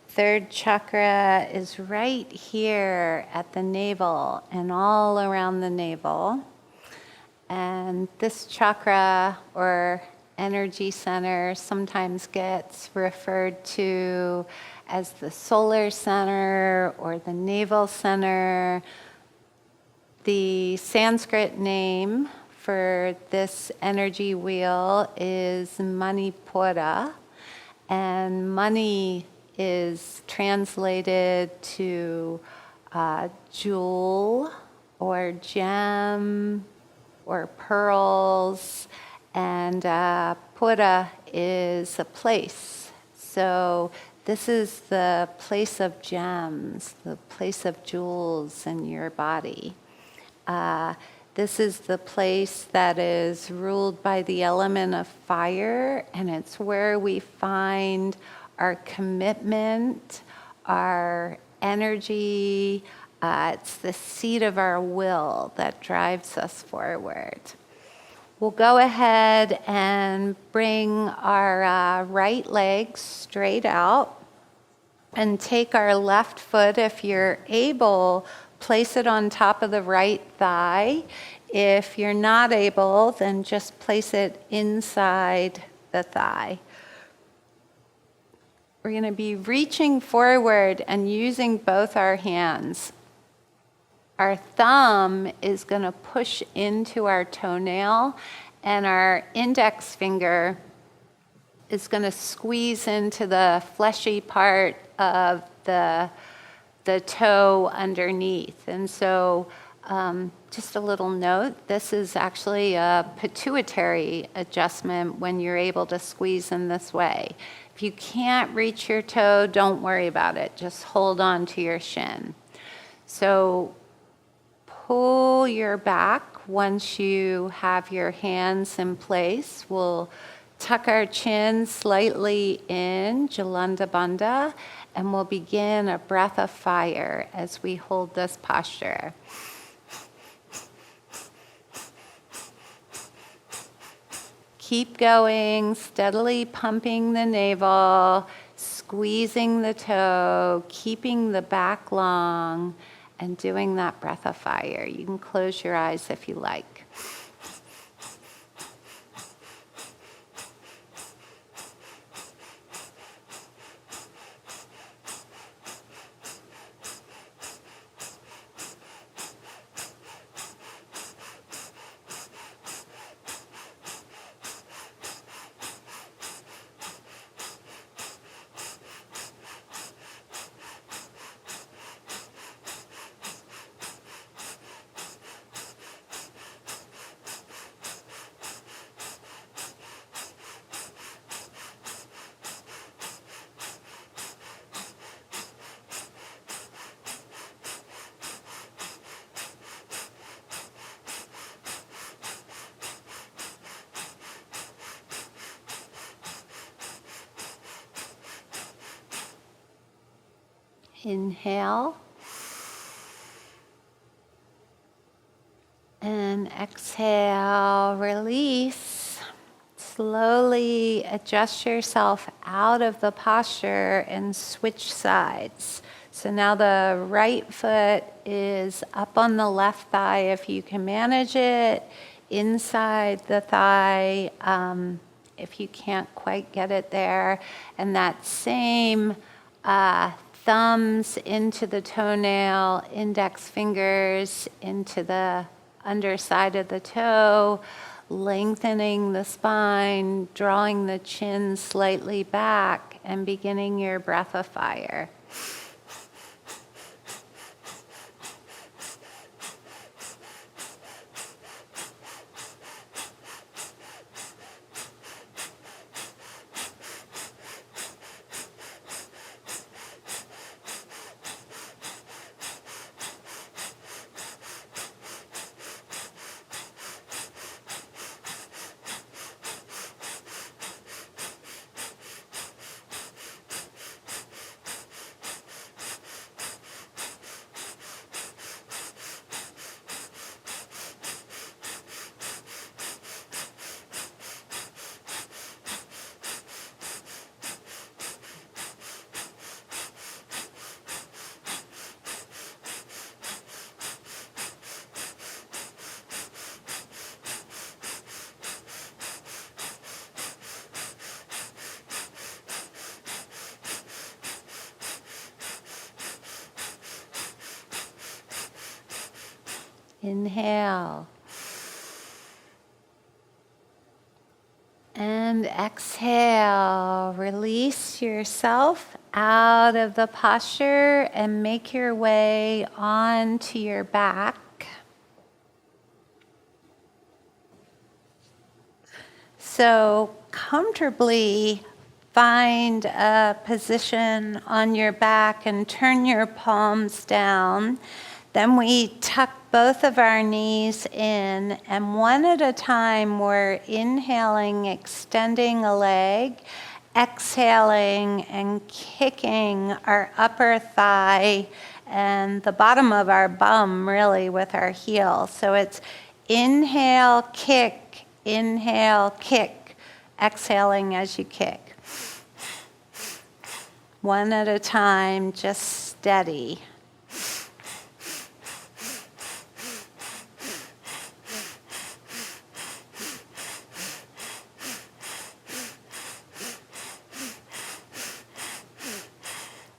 Third chakra is right here at the navel and all around the navel. And this chakra or energy center sometimes gets referred to as the solar center or the navel center. The Sanskrit name for this energy wheel is manipura, and mani is translated to jewel or gem or pearls, and pura is a place. So this is the place of gems, the place of jewels in your body. This is the place that is ruled by the element of fire, and it's where we find our commitment, our energy. It's the seat of our will that drives us forward. We'll go ahead and bring our right leg straight out and take our left foot, if you're able, place it on top of the right thigh. If you're not able, then just place it inside the thigh. We're going to be reaching forward and using both our hands. Our thumb is going to push into our toenail, and our index finger is going to squeeze into the fleshy part of the toe underneath. And so just a little note, this is actually a pituitary adjustment when you're able to squeeze in this way. If you can't reach your toe, don't worry about it. Just hold on to your shin. So pull your back once you have your hands in place. We'll tuck our chin slightly in, Jalanda Bandha, and we'll begin a breath of fire as we hold this posture. Keep going, steadily pumping the navel, squeezing the toe, keeping the back long, and doing that breath of fire. You can close your eyes if you like. Inhale and exhale, release. Slowly adjust yourself out of the posture and switch sides. So now the right foot is up on the left thigh if you can manage it, inside the thigh if you can't quite get it there, and that same thumbs into the toenail, index fingers into the underside of the toe, lengthening the spine, drawing the chin slightly back, and beginning your breath of fire. Inhale. And exhale. Release yourself out of the posture and make your way onto your back. So comfortably find a position on your back and turn your palms down. Then we tuck both of our knees in, and one at a time we're inhaling, extending a leg, exhaling and kicking our upper thigh and the bottom of our bum really with our heel. So it's inhale, kick, exhaling as you kick. One at a time, just steady.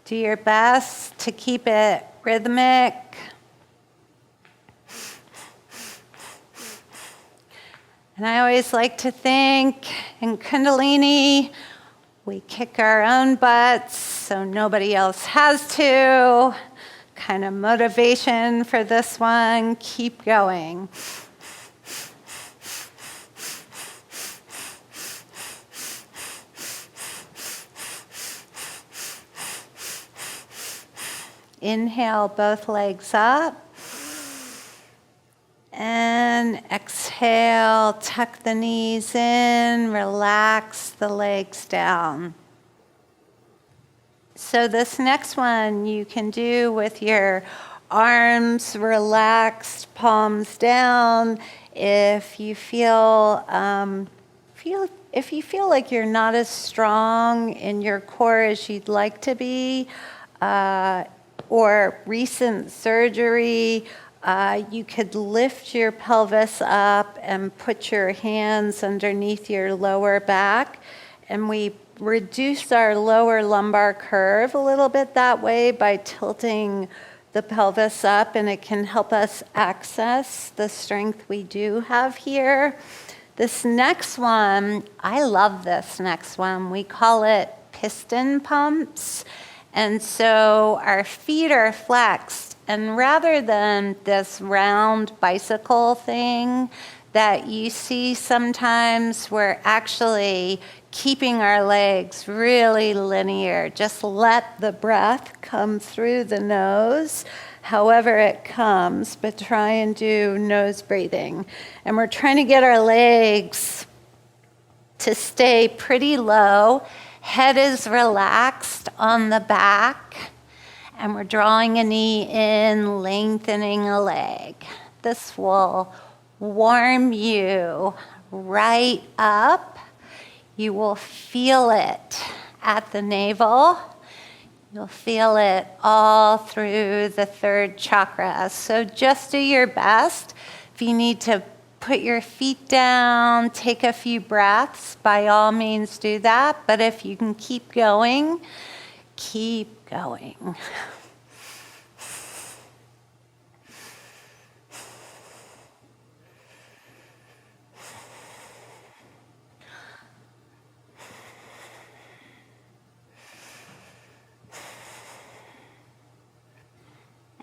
Do your best to keep it rhythmic. And I always like to think in Kundalini, we kick our own butts so nobody else has to. Kind of motivation for this one, keep going. Inhale, both legs up. And exhale, tuck the knees in, relax the legs down. So this next one you can do with your arms relaxed, palms down. If you feel like you're not as strong in your core as you'd like to be, or recent surgery, you could lift your pelvis up and put your hands underneath your lower back. And we reduce our lower lumbar curve a little bit that way by tilting the pelvis up, and it can help us access the strength we do have here. This next one, I love this next one. We call it piston pumps. And so our feet are flexed, and rather than this round bicycle thing that you see sometimes, we're actually keeping our legs really linear. Just let the breath come through the nose, however it comes, but try and do nose breathing. And we're trying to get our legs to stay pretty low. Head is relaxed on the back, and we're drawing a knee in, lengthening a leg. This will warm you right up. You will feel it at the navel. You'll feel it all through the third chakra. So just do your best. If you need to put your feet down, take a few breaths, by all means do that. But if you can keep going, keep going.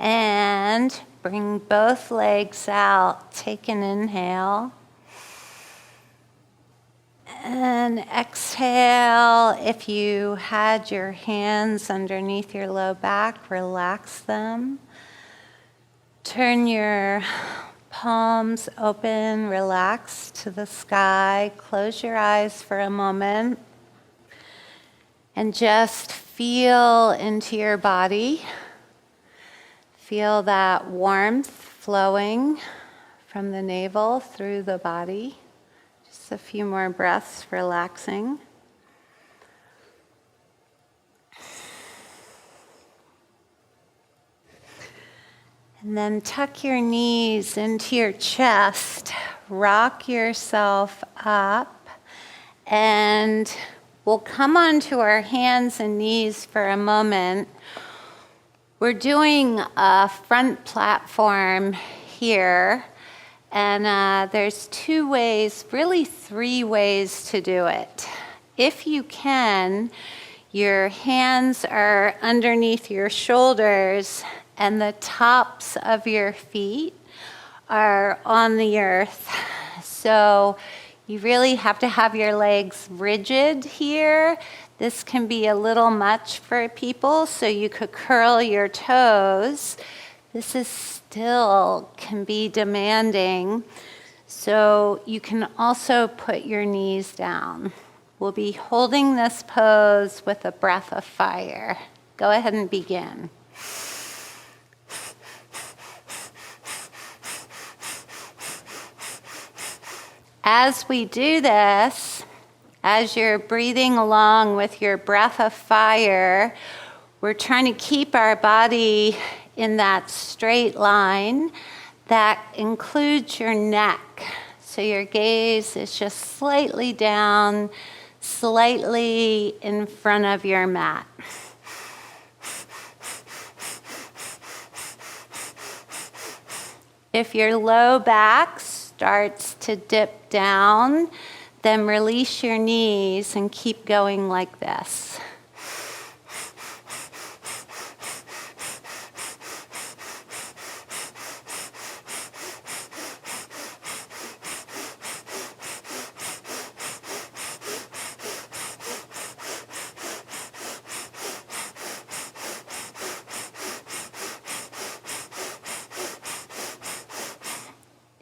And bring both legs out. Take an inhale. And exhale. If you had your hands underneath your low back, relax them. Turn your palms open, relax to the sky. Close your eyes for a moment. And just feel into your body. Feel that warmth flowing from the navel through the body. Just a few more breaths, relaxing. And then tuck your knees into your chest. Rock yourself up. And we'll come onto our hands and knees for a moment. We're doing a front platform here. And there's 2 ways, really 3 ways to do it. If you can, your hands are underneath your shoulders and the tops of your feet are on the earth. So you really have to have your legs rigid here. This can be a little much for people, so you could curl your toes. This is still can be demanding. So you can also put your knees down. We'll be holding this pose with a breath of fire. Go ahead and begin. As we do this, as you're breathing along with your breath of fire, we're trying to keep our body in that straight line that includes your neck. So your gaze is just slightly down, slightly in front of your mat. If your low back starts to dip down, then release your knees and keep going like this.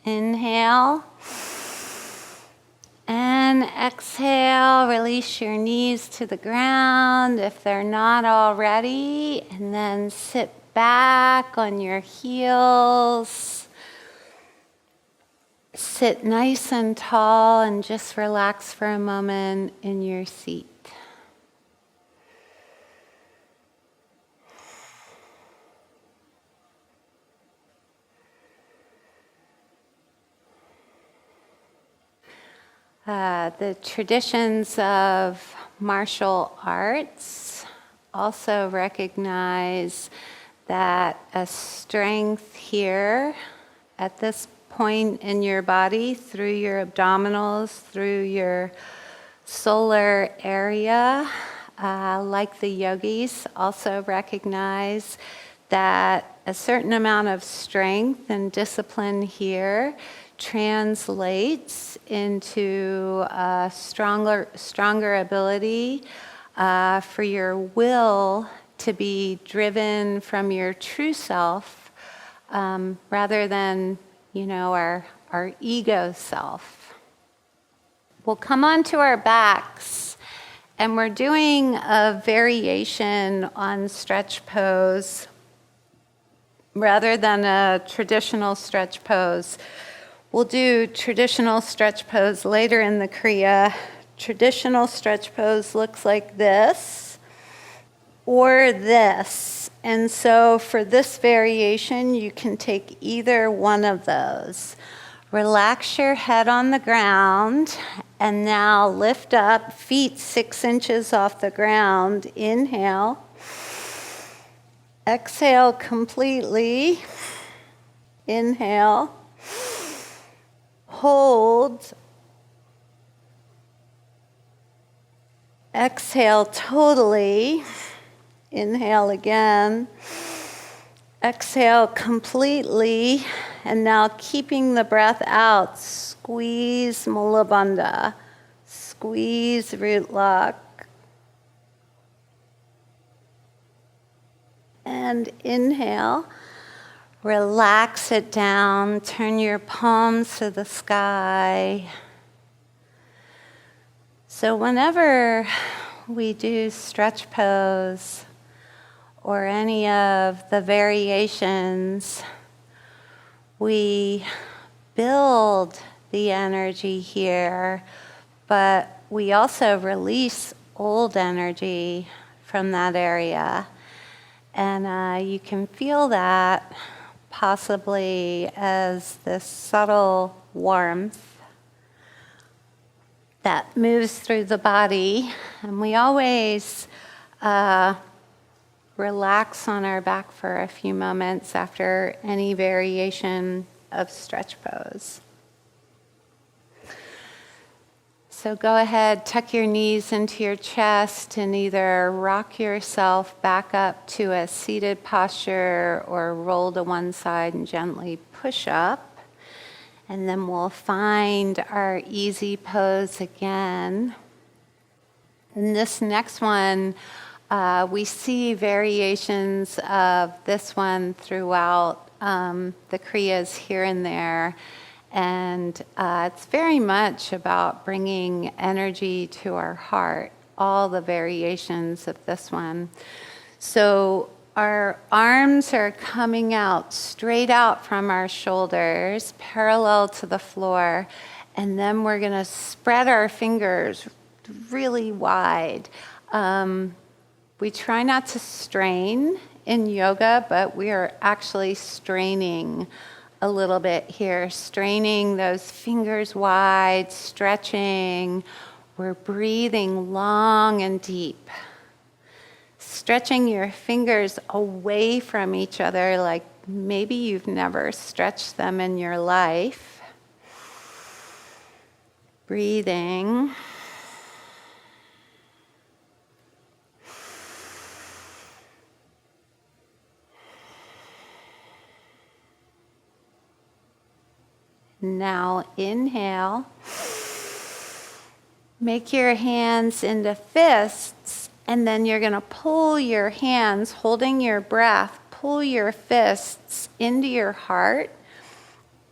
Inhale and exhale, release your knees to the ground if they're not already, and then sit back on your heels. Sit nice and tall and just relax for a moment in your seat. The traditions of martial arts also recognize that a strength here at this point in your body, through your abdominals, through your solar area, like the yogis also recognize that a certain amount of strength and discipline here translates into a stronger ability for your will to be driven from your true self rather than, our ego self. We'll come onto our backs, and we're doing a variation on stretch pose rather than a traditional stretch pose. We'll do traditional stretch pose later in the Kriya. Traditional stretch pose looks like this or this. And so for this variation, you can take either one of those. Relax your head on the ground, and now lift up, feet 6 inches off the ground. Inhale. Exhale completely. Inhale. Hold. Exhale totally. Inhale again. Exhale completely. And now keeping the breath out, squeeze Mula Bandha. Squeeze root lock. And inhale. Relax it down, turn your palms to the sky. So whenever we do stretch pose or any of the variations, we build the energy here, but we also release old energy from that area. And you can feel that possibly as this subtle warmth that moves through the body. And we always relax on our back for a few moments after any variation of stretch pose. So go ahead, tuck your knees into your chest and either rock yourself back up to a seated posture or roll to one side and gently push up. And then we'll find our easy pose again. And this next one, we see variations of this one throughout the Kriyas here and there. And it's very much about bringing energy to our heart, all the variations of this one. So our arms are coming out, straight out from our shoulders, parallel to the floor. And then we're going to spread our fingers really wide. We try not to strain in yoga, but we are actually straining a little bit here, straining those fingers wide, stretching. We're breathing long and deep. Stretching your fingers away from each other like maybe you've never stretched them in your life. Breathing. Now inhale. Make your hands into fists, and then you're going to pull your hands, holding your breath, pull your fists into your heart,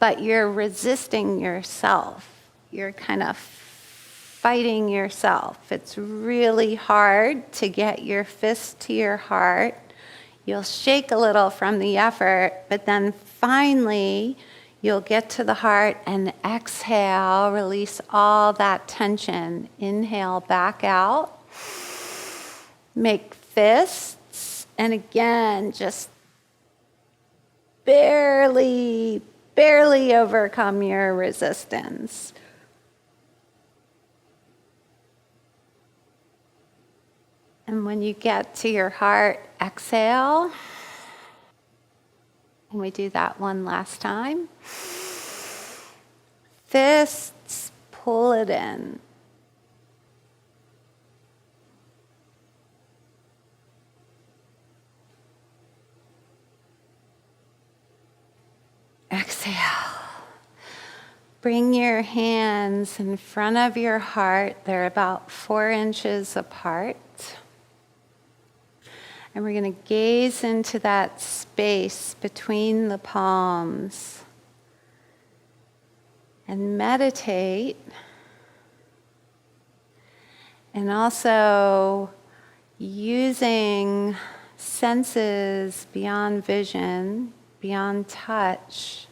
but you're resisting yourself. You're kind of fighting yourself. It's really hard to get your fist to your heart. You'll shake a little from the effort, but then finally you'll get to the heart and exhale, release all that tension. Inhale back out. Make fists, and again, just barely overcome your resistance. And when you get to your heart, exhale. And we do that one last time. Fists, pull it in. Exhale. Bring your hands in front of your heart. They're about 4 inches apart. And we're going to gaze into that space between the palms and meditate. And also using senses beyond vision, beyond touch,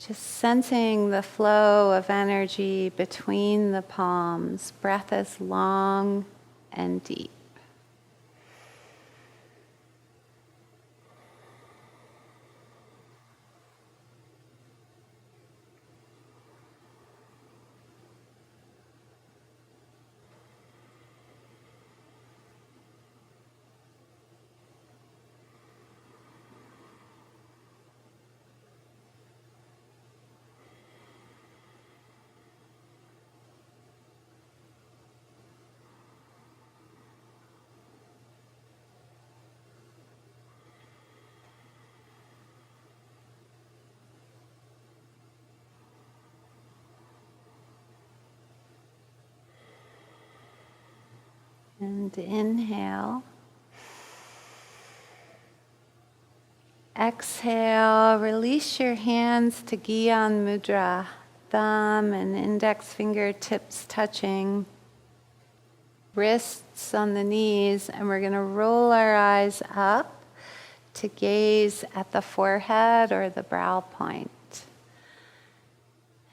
just sensing the flow of energy between the palms. Breath is long and deep. And inhale. Exhale, release your hands to Gyan Mudra, thumb and index fingertips touching, wrists on the knees, and we're going to roll our eyes up to gaze at the forehead or the brow point.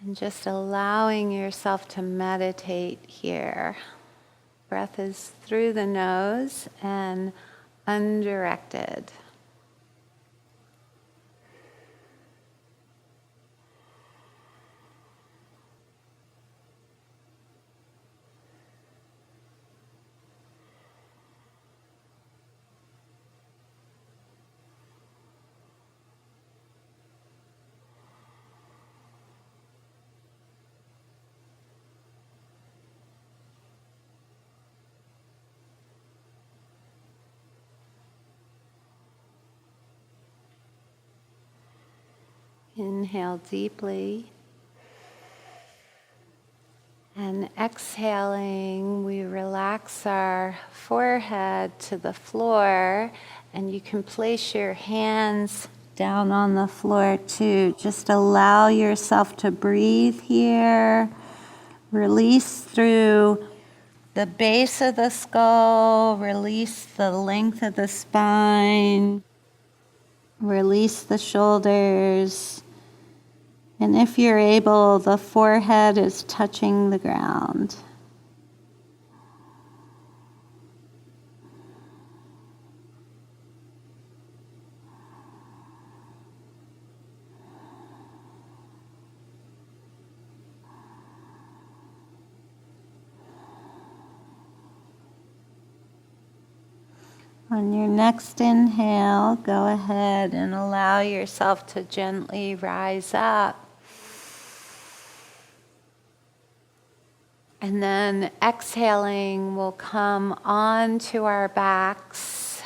And just allowing yourself to meditate here. Breath is through the nose and undirected. Inhale deeply. And exhaling, we relax our forehead to the floor, and you can place your hands down on the floor too. Just allow yourself to breathe here. Release through the base of the skull, release the length of the spine, release the shoulders. And if you're able, the forehead is touching the ground. On your next inhale, go ahead and allow yourself to gently rise up. And then exhaling, we'll come onto our backs,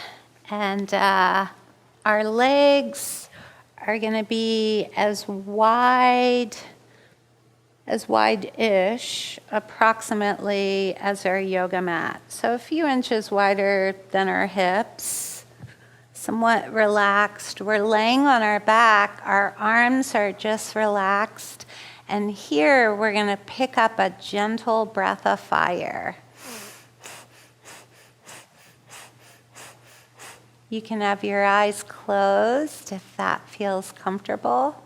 and our legs are going to be as wide-ish, approximately, as our yoga mat. So a few inches wider than our hips, somewhat relaxed. We're laying on our back, our arms are just relaxed. And here we're going to pick up a gentle breath of fire. You can have your eyes closed if that feels comfortable.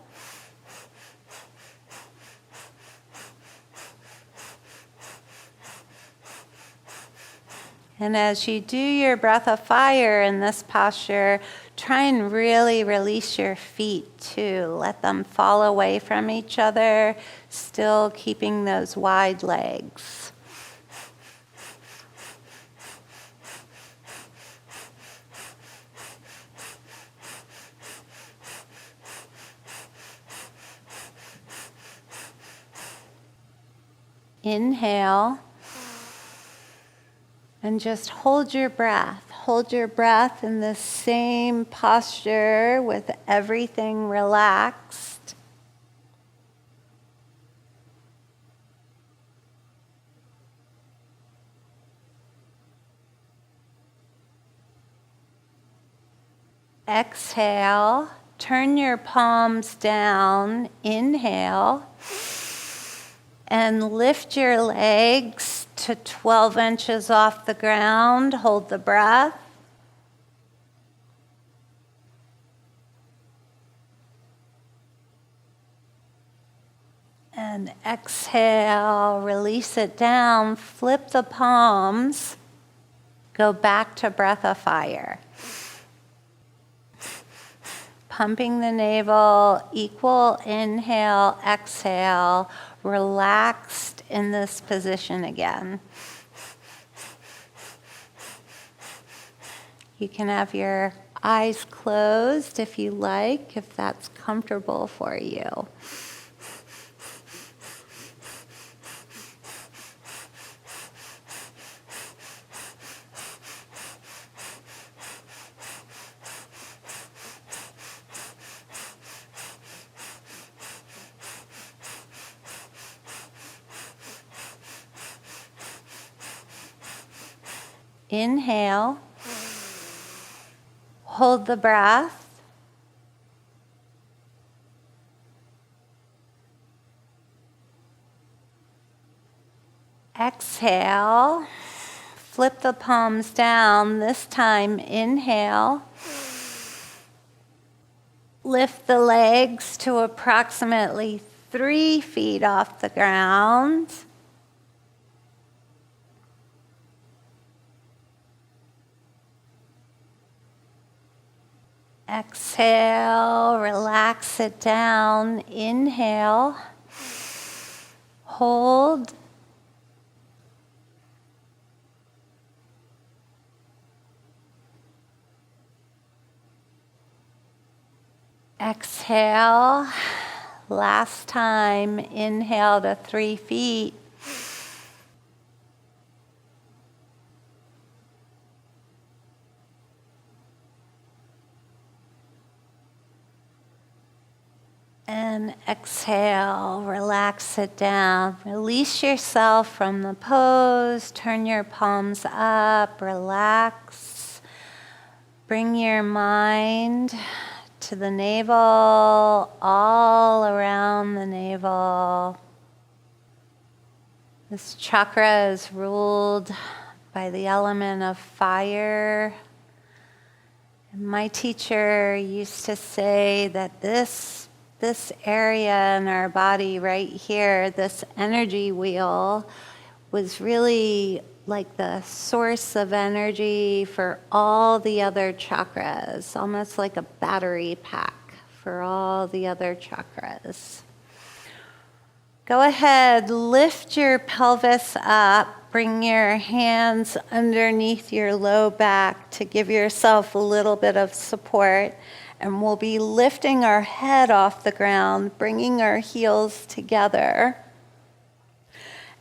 And as you do your breath of fire in this posture, try and really release your feet too. Let them fall away from each other, still keeping those wide legs. Inhale. And just hold your breath. Hold your breath in the same posture with everything relaxed. Exhale. Turn your palms down. Inhale. And lift your legs to 12 inches off the ground. Hold the breath. And exhale, release it down, flip the palms, go back to breath of fire. Pumping the navel, equal inhale, exhale, relaxed in this position again. You can have your eyes closed if you like, if that's comfortable for you. Inhale, hold the breath, exhale, flip the palms down, this time inhale, lift the legs to approximately 3 feet off the ground. Exhale, relax it down. Inhale, hold. Exhale, last time, inhale to 3 feet. And exhale, relax it down. Release yourself from the pose. Turn your palms up, relax. Bring your mind to the navel, all around the navel. This chakra is ruled by the element of fire. And my teacher used to say that this area in our body right here, this energy wheel, was really like the source of energy for all the other chakras, almost like a battery pack for all the other chakras. Go ahead, lift your pelvis up, bring your hands underneath your low back to give yourself a little bit of support. And we'll be lifting our head off the ground, bringing our heels together,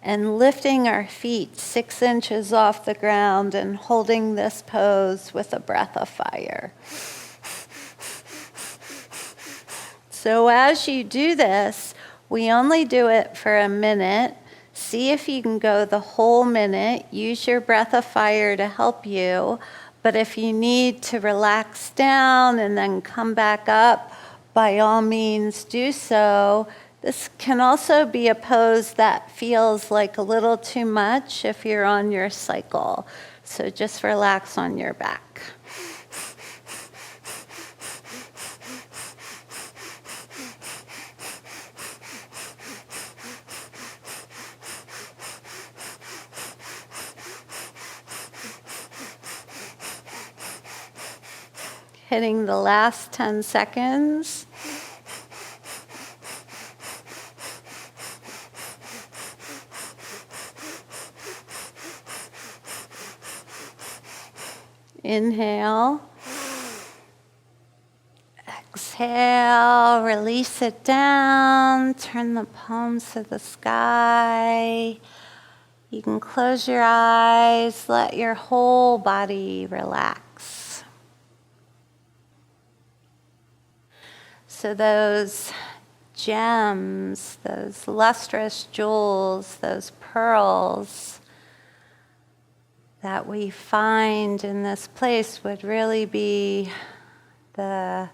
and lifting our feet 6 inches off the ground and holding this pose with a breath of fire. So as you do this, we only do it for a minute. See if you can go the whole minute. Use your breath of fire to help you. But if you need to relax down and then come back up, by all means do so. This can also be a pose that feels like a little too much if you're on your cycle. So just relax on your back. Hitting the last 10 seconds. Inhale. Exhale, release it down, turn the palms to the sky. You can close your eyes, let your whole body relax. So those gems, those lustrous jewels, those pearls that we find in this place would really be the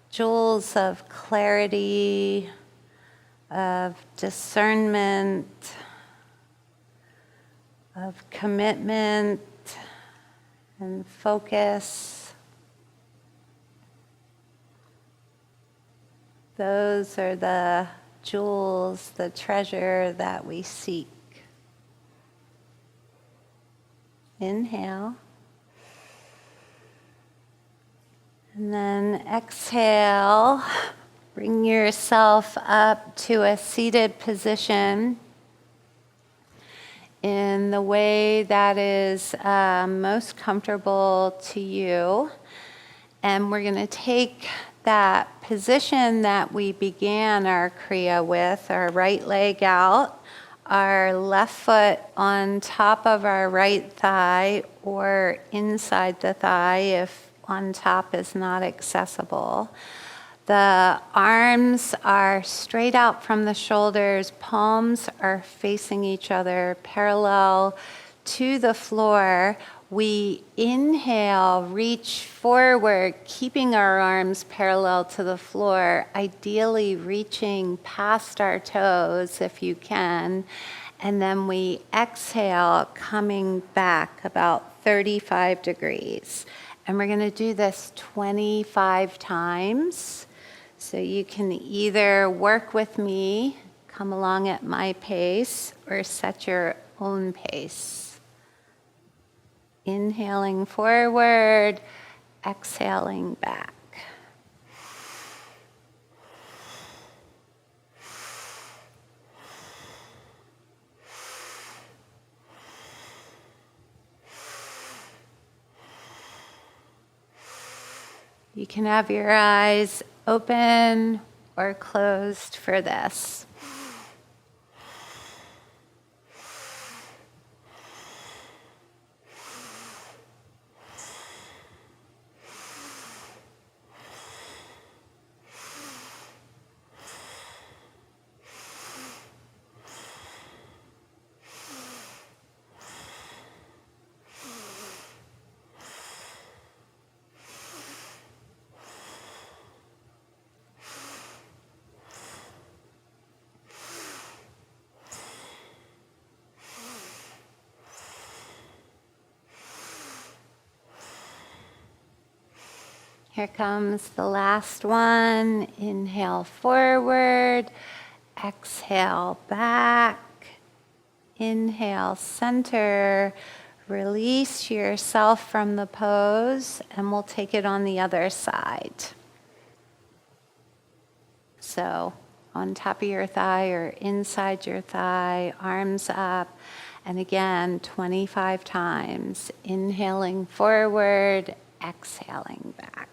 jewels of clarity, of discernment, of commitment and focus. Those are the jewels, the treasure that we seek. Inhale. And then exhale. Bring yourself up to a seated position in the way that is most comfortable to you. And we're going to take that position that we began our Kriya with, our right leg out, our left foot on top of our right thigh or inside the thigh if on top is not accessible. The arms are straight out from the shoulders, palms are facing each other, parallel to the floor. We inhale, reach forward, keeping our arms parallel to the floor, ideally reaching past our toes if you can. And then we exhale, coming back about 35 degrees. And we're going to do this 25 times. So you can either work with me, come along at my pace, or set your own pace. Inhaling forward, exhaling back. You can have your eyes open or closed for this. Here comes the last one. Inhale forward, exhale back, inhale center, release yourself from the pose, and we'll take it on the other side. So on top of your thigh or inside your thigh, arms up, and again 25 times. Inhaling forward, exhaling back.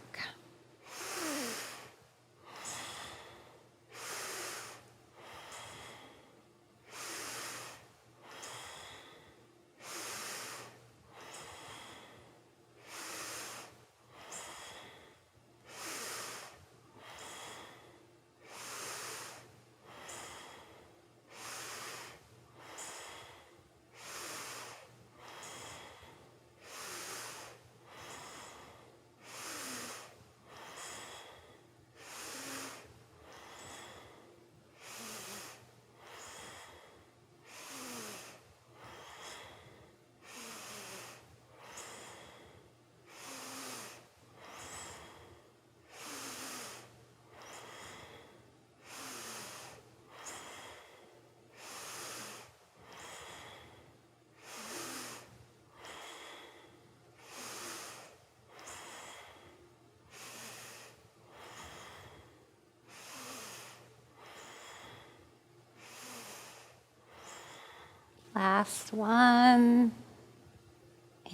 Last one.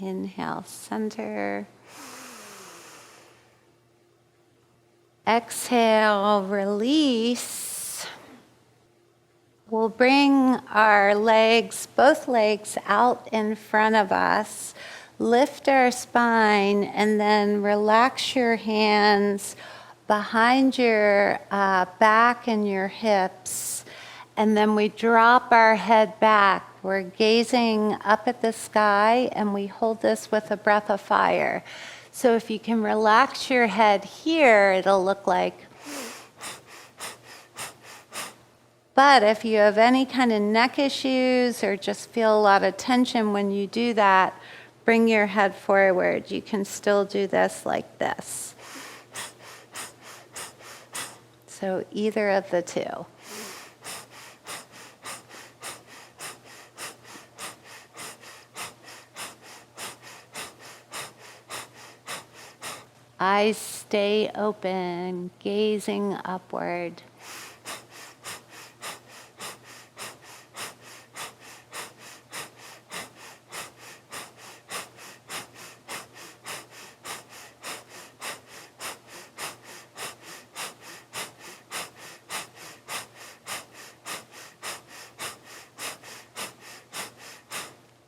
Inhale, center. Exhale, release. We'll bring our legs, both legs, out in front of us. Lift our spine and then relax your hands behind your back and your hips. And then we drop our head back. We're gazing up at the sky, and we hold this with a breath of fire. So if you can relax your head here, it'll look like. But if you have any kind of neck issues or just feel a lot of tension when you do that, bring your head forward. You can still do this like this. So either of the two. Eyes stay open, gazing upward.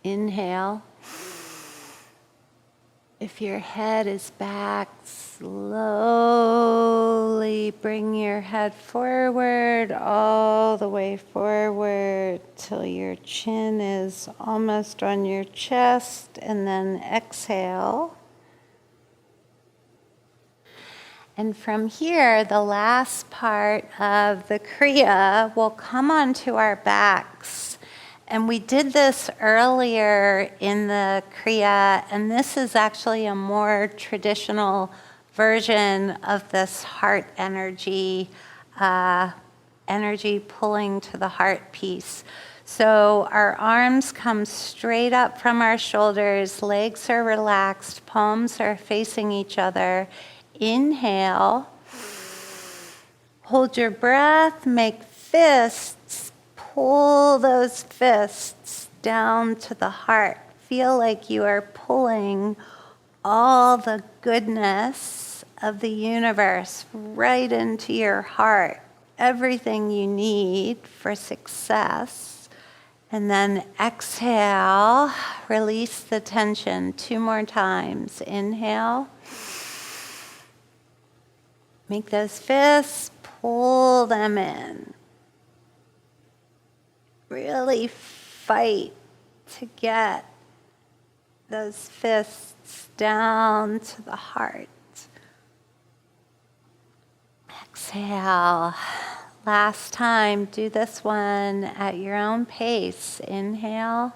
Inhale. If your head is back, slowly bring your head forward, all the way forward till your chin is almost on your chest, and then exhale. And from here, the last part of the Kriya will come onto our backs. And we did this earlier in the Kriya, and this is actually a more traditional version of this heart energy, energy pulling to the heart piece. So our arms come straight up from our shoulders, legs are relaxed, palms are facing each other. Inhale, hold your breath, make fists. Pull those fists down to the heart. Feel like you are pulling all the goodness of the universe right into your heart. Everything you need for success. And then exhale, release the tension 2 more times. Inhale. Make those fists, pull them in. Really fight to get those fists down to the heart. Exhale. Last time, do this one at your own pace. Inhale.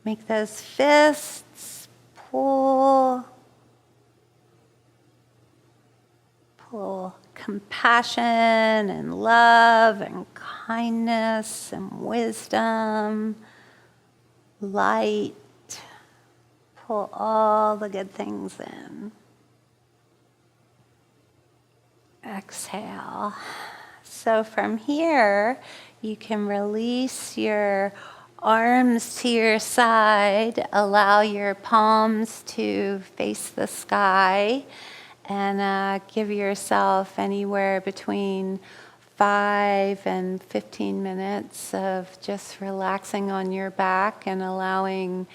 Make those fists pull. compassion and love and kindness and wisdom, light. Pull all the good things in. Exhale. So from here, you can release your arms to your side, allow your palms to face the sky, and give yourself anywhere between 5 and 15 minutes of just relaxing on your back and allowing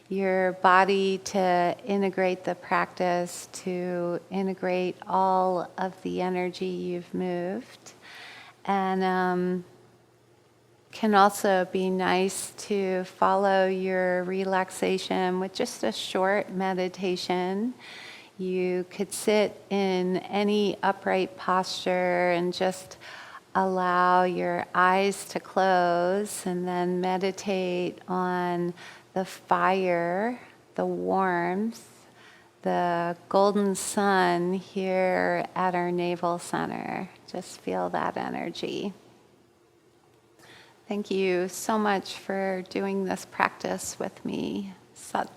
your body to integrate the practice, to integrate all of the energy you've moved. And can also be nice to follow your relaxation with just a short meditation. You could sit in any upright posture and just allow your eyes to close and then meditate on the fire, the warmth, the golden sun here at our navel center. Just feel that energy. Thank you so much for doing this practice with me. Sat Nam.